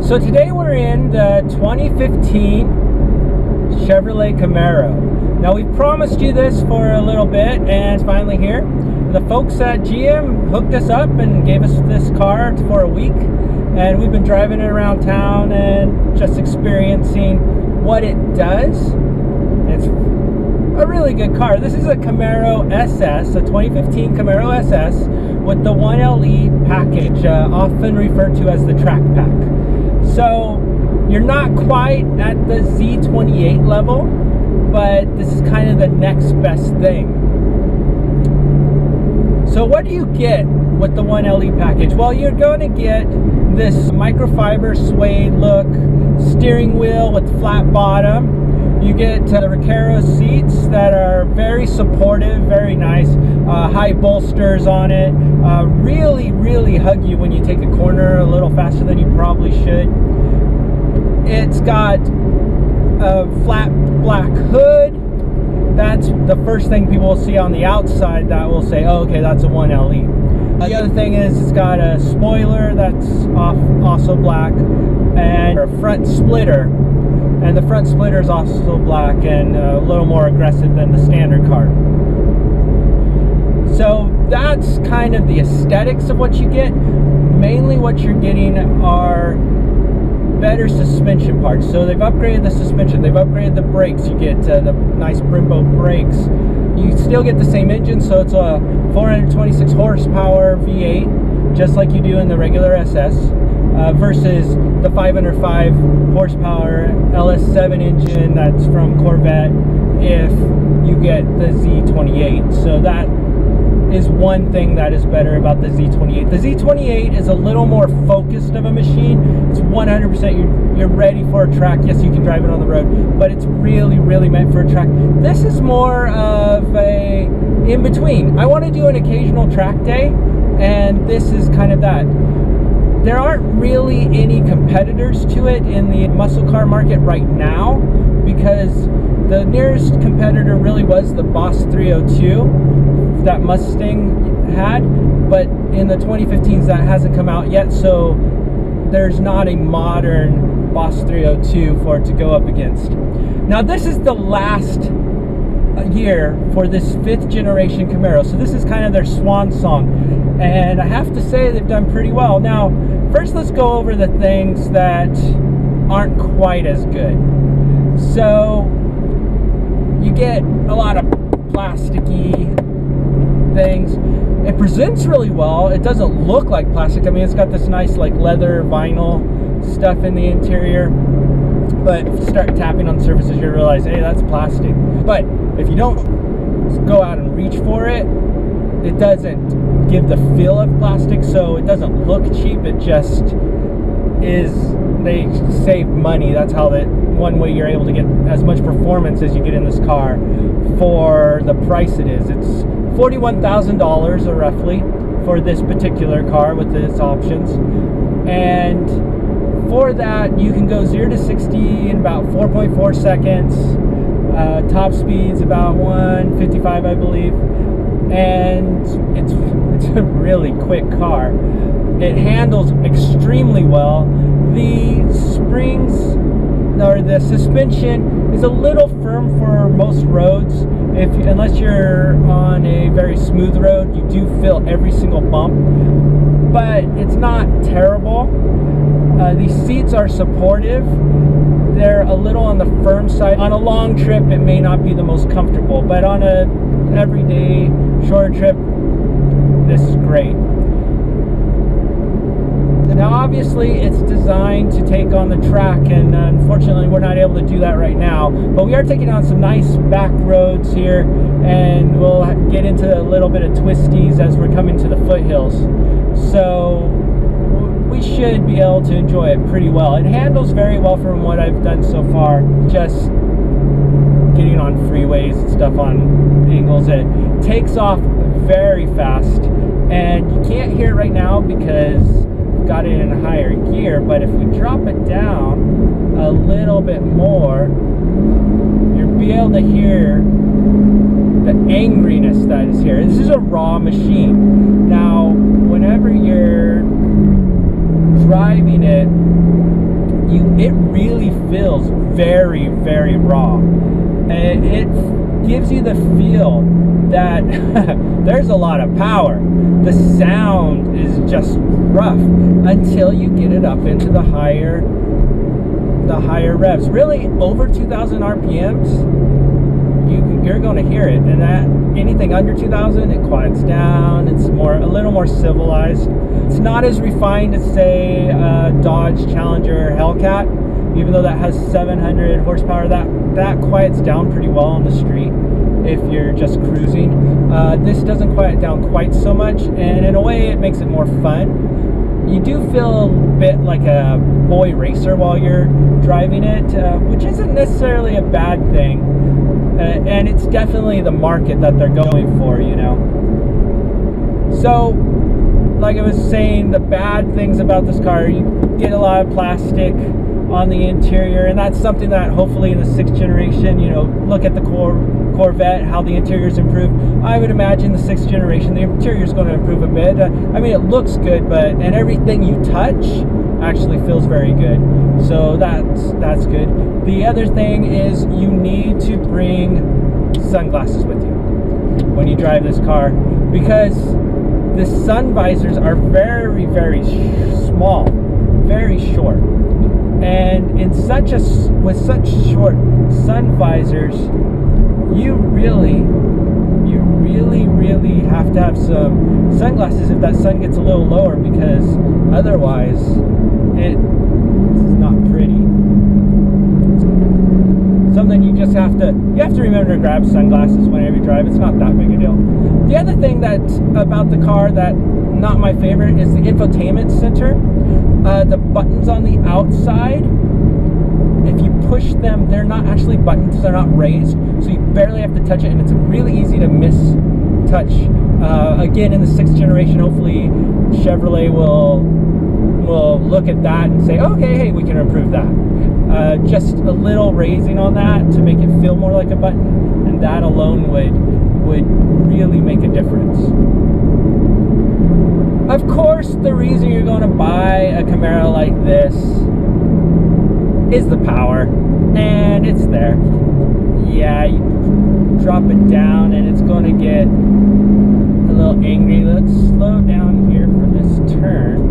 So today we're in the 2015 Chevrolet Camaro. Now we've promised you this for a little bit and it's finally here. The folks at GM hooked us up and gave us this car for a week, and we've been driving it around town and just experiencing what it does. It's a really good car. This is a Camaro SS, a 2015 Camaro SS with the 1LE package, often referred to as the track pack. So you're not quite at the Z28 level, but this is kind of the next best thing. So what do you get with the 1LE package? Well, you're going to get this microfiber suede look, steering wheel with flat bottom. You get the Recaro seats that are very supportive, very nice, high bolsters on it, really hug you when you take a corner a little faster than you probably should. It's got a flat black hood. That's the first thing people will see on the outside that will say, oh, okay, that's a 1LE. The other thing is it's got a spoiler that's also black, and a front splitter. And the front splitter is also black and a little more aggressive than the standard car. So that's kind of the aesthetics of what you get. Mainly what you're getting are better suspension parts. So they've upgraded the suspension, they've upgraded the brakes. You get the nice Brembo brakes. You still get the same engine, so it's a 426 horsepower V8, just like you do in the regular SS, versus the 505 horsepower LS7 engine that's from Corvette if you get the Z28. So that is one thing that is better about the Z28. The Z28 is a little more focused of a machine. It's 100% you're ready for a track. Yes, you can drive it on the road, but it's really meant for a track. This is more of a in-between. I want to do an occasional track day, and this is kind of that. There aren't really any competitors to it in the muscle car market right now, because the nearest competitor really was the Boss 302 that Mustang had, but in the 2015s that hasn't come out yet, so there's not a modern Boss 302 for it to go up against. Now this is the last year for this 5th generation Camaro, so this is kind of their swan song, and I have to say they've done pretty well. Now first let's go over the things that aren't quite as good. So you get a lot of plasticky things. It presents really well. It doesn't look like plastic. I mean, it's got this nice like leather vinyl stuff in the interior, but if you start tapping on surfaces you realize, hey, that's plastic. But if you don't go out and reach for it, it doesn't give the feel of plastic, so it doesn't look cheap. It just is. They save money. That's how one way you're able to get as much performance as you get in this car for the price it is. It's $41,000 or roughly for this particular car with its options, and for that you can go 0 to 60 in about 4.4 seconds. Top speed's about 155, I believe, and it's a really quick car. It handles extremely well. The springs or the suspension is a little firm for most roads. Unless you're on a very smooth road, you do feel every single bump, but it's not terrible. These seats are supportive. They're a little on the firm side. On a long trip, it may not be the most comfortable, but on a everyday shorter trip, this is great. Now obviously it's designed to take on the track, and unfortunately we're not able to do that right now, but we are taking on some nice back roads here, and we'll get into a little bit of twisties as we're coming to the foothills, so we should be able to enjoy it pretty well. It handles very well from what I've done so far, just getting on freeways and stuff on angles. It takes off very fast, and you can't hear it right now because got it in a higher gear, but if we drop it down a little bit more, you'll be able to hear the angriness that is here. This is a raw machine. Now whenever you're driving it it really feels very, very raw. And it gives you the feel that there's a lot of power. The sound is just rough until you get it up into the higher revs. Really, over 2,000 RPMs, you're going to hear it. And that anything under 2,000, it quiets down. It's a little more civilized. It's not as refined as, say, Dodge Challenger Hellcat. Even though that has 700 horsepower, that quiets down pretty well on the street if you're just cruising. This doesn't quiet down quite so much, and in a way it makes it more fun. You do feel a bit like a boy racer while you're driving it, which isn't necessarily a bad thing, and it's definitely the market that they're going for, you know. So, like I was saying, the bad things about this car, you get a lot of plastic on the interior, and that's something that hopefully in the 6th generation, you know, look at the Corvette, how the interior's improved. I would imagine the 6th generation, the interior's going to improve a bit. I mean, it looks good, and everything you touch actually feels very good. So that's good. The other thing is you need to bring sunglasses with you when you drive this car, because the sun visors are very, very small, very short. And with such short sun visors, you really have to have some sunglasses if that sun gets a little lower, because otherwise it's not pretty. Something you have to remember to grab sunglasses whenever you drive. It's not that big a deal. The other thing about the car that not my favorite is the infotainment center. The buttons on the outside, if you push them, they're not actually buttons, they're not raised, so you barely have to touch it, and it's really easy to miss-touch. Again, in the 6th generation, hopefully Chevrolet will look at that and say, okay, hey, we can improve that. Just a little raising on that to make it feel more like a button, and that alone would really make a difference. Of course, the reason you're going to buy a Camaro like this is the power, and it's there. Yeah, you drop it down and it's going to get a little angry. Let's slow down here for this turn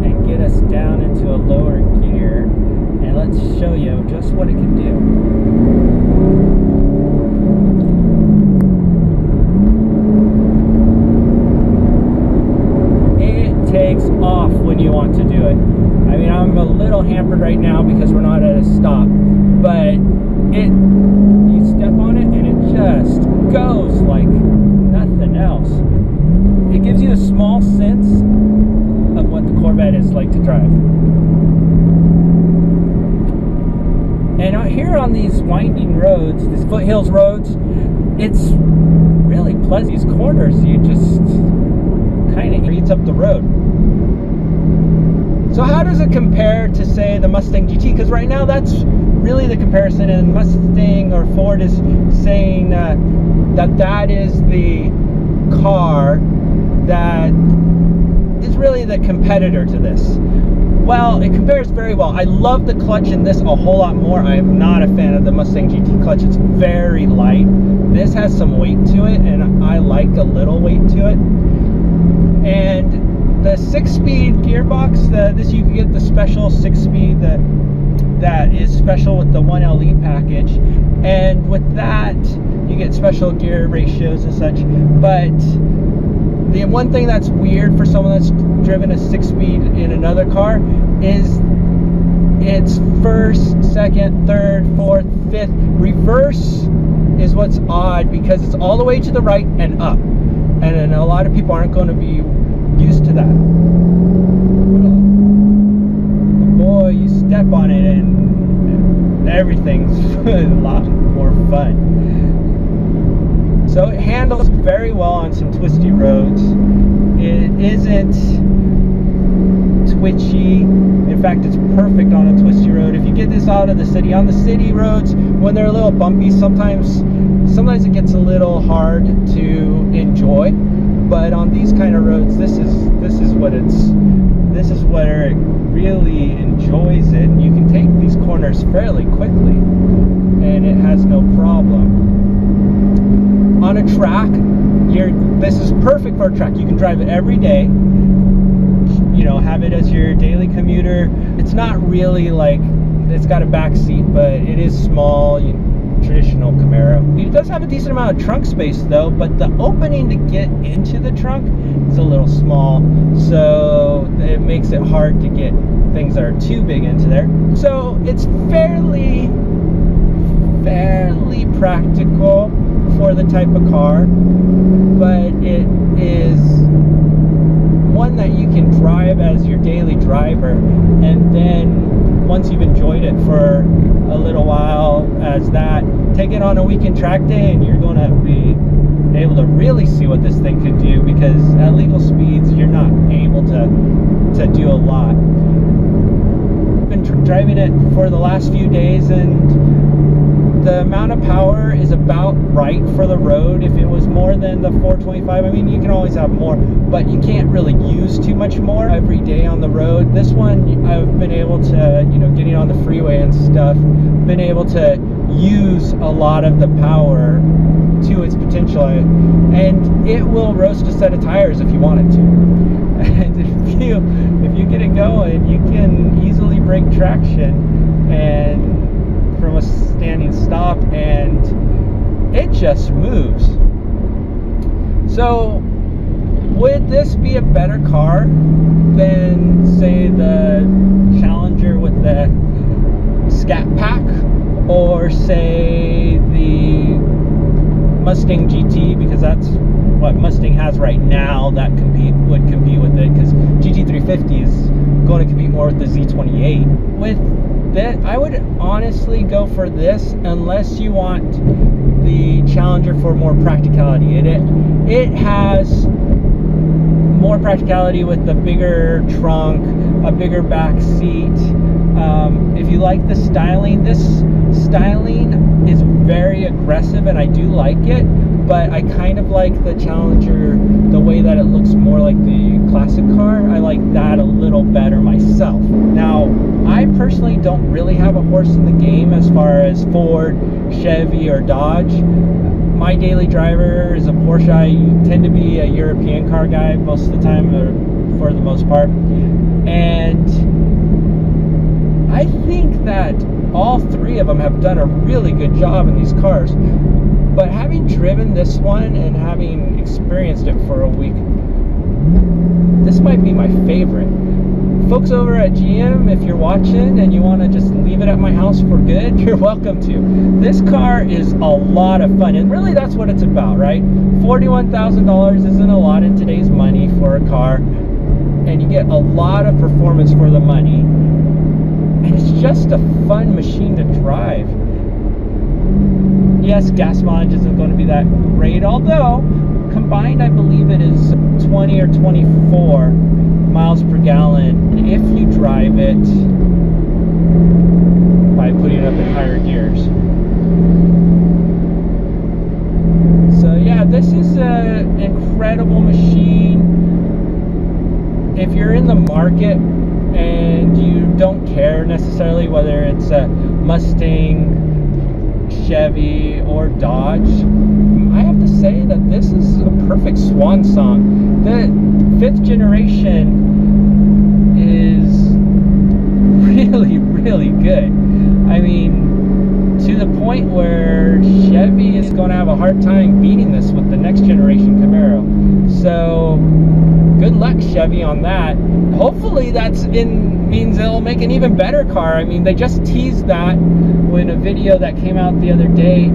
and get us down into a lower gear, and let's show you just what it can do. Takes off when you want to do it. I mean, I'm a little hampered right now because we're not at a stop, but you step on it and it just goes like nothing else. It gives you a small sense of what the Corvette is like to drive. And out here on these winding roads, these foothills roads, it's really pleasant. These corners, you just kind of eats up the road. So how does it compare to, say, the Mustang GT? Because right now that's really the comparison, and Mustang or Ford is saying that is the car that is really the competitor to this. Well, it compares very well. I love the clutch in this a whole lot more. I am not a fan of the Mustang GT clutch. It's very light. This has some weight to it, and I like a little weight to it. And the 6-speed gearbox, you can get the special 6-speed that is special with the 1LE package, and with that you get special gear ratios and such. But the one thing that's weird for someone that's driven a 6-speed in another car is it's first, second, third, fourth, fifth. Reverse is what's odd, because it's all the way to the right and up, and a lot of people aren't going to be used to that. Boy, you step on it and everything's a lot more fun. So it handles very well on some twisty roads. It isn't twitchy. In fact, it's perfect on a twisty road. If you get this out of the city, on the city roads, when they're a little bumpy, sometimes it gets a little hard to enjoy. But on these kind of roads, this is where it really enjoys it. You can take these corners fairly quickly, and it has no problem. On a track, this is perfect for a track. You can drive it every day. You know, have it as your daily commuter. It's not really like it's got a back seat, but it is small. Traditional Camaro. It does have a decent amount of trunk space though, but the opening to get into the trunk is a little small, so it makes it hard to get things that are too big into there. So it's fairly practical for the type of car, but it is one that you can drive as your daily driver, and then once you've enjoyed it for a little while as that, take it on a weekend track day and you're going to be able to really see what this thing could do, because at legal speeds you're not able to do a lot. I've been driving it for the last few days, and the amount of power is about right for the road. If it was more than the 425, I mean, you can always have more, but you can't really use too much more every day on the road. This one, I've been able to, you know, getting on the freeway and stuff, been able to use a lot of the power to its potential, and it will roast a set of tires if you want it to. And if you get it going, you can easily break traction and from a standing stop, and it just moves. So would this be a better car than, say, the Challenger with the Scat Pack, or say the Mustang GT, because that's what Mustang has right now that would compete with it, because GT350 is going to compete more with the Z28. With that, I would honestly go for this, unless you want the Challenger for more practicality. It has more practicality with the bigger trunk, a bigger back seat. If you like the styling, this styling is very aggressive, and I do like it, but I kind of like the Challenger, the way that it looks more like the classic car. I like that a little better myself. Now, I personally don't really have a horse in the game as far as Ford, Chevy, or Dodge. My daily driver is a Porsche. I tend to be a European car guy most of the time, or for the most part. And I think that all three of them have done a really good job in these cars. But having driven this one and having experienced it for a week, this might be my favorite. Folks over at GM, if you're watching and you want to just leave it at my house for good, you're welcome to. This car is a lot of fun, and really that's what it's about, right? $41,000 isn't a lot in today's money for a car, and you get a lot of performance for the money, and it's just a fun machine to drive. Yes, gas mileage isn't going to be that great, although combined I believe it is 20 or 24 miles per gallon if you drive it by putting it up in higher gears. So yeah, this is an incredible machine. If you're in the market and you don't care necessarily whether it's a Mustang, Chevy, or Dodge, I have to say that this is a perfect swan song. The 5th generation is really good. I mean, to the point where Chevy is going to have a hard time beating this with the next generation Camaro. So good luck, Chevy, on that. Hopefully that's means they'll make an even better car. I mean, they just teased that in a video that came out the other day.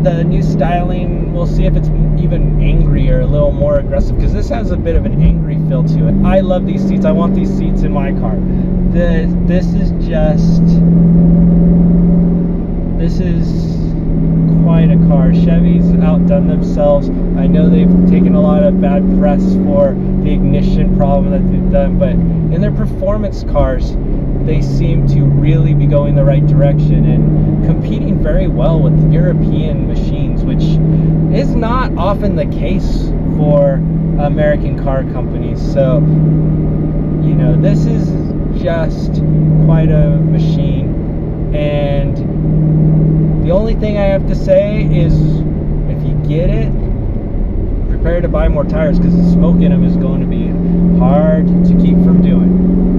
The new styling, we'll see if it's even angry or a little more aggressive, because this has a bit of an angry feel to it. I love these seats. I want these seats in my car. This is quite a car. Chevy's outdone themselves. I know they've taken a lot of bad press for the ignition problem that they've done, but in their performance cars, they seem to really be going the right direction and competing very well with European machines, which is not often the case for American car companies. So, you know, this is just quite a machine. And the only thing I have to say is, if you get it, prepare to buy more tires, because the smoke in them is going to be hard to keep from doing.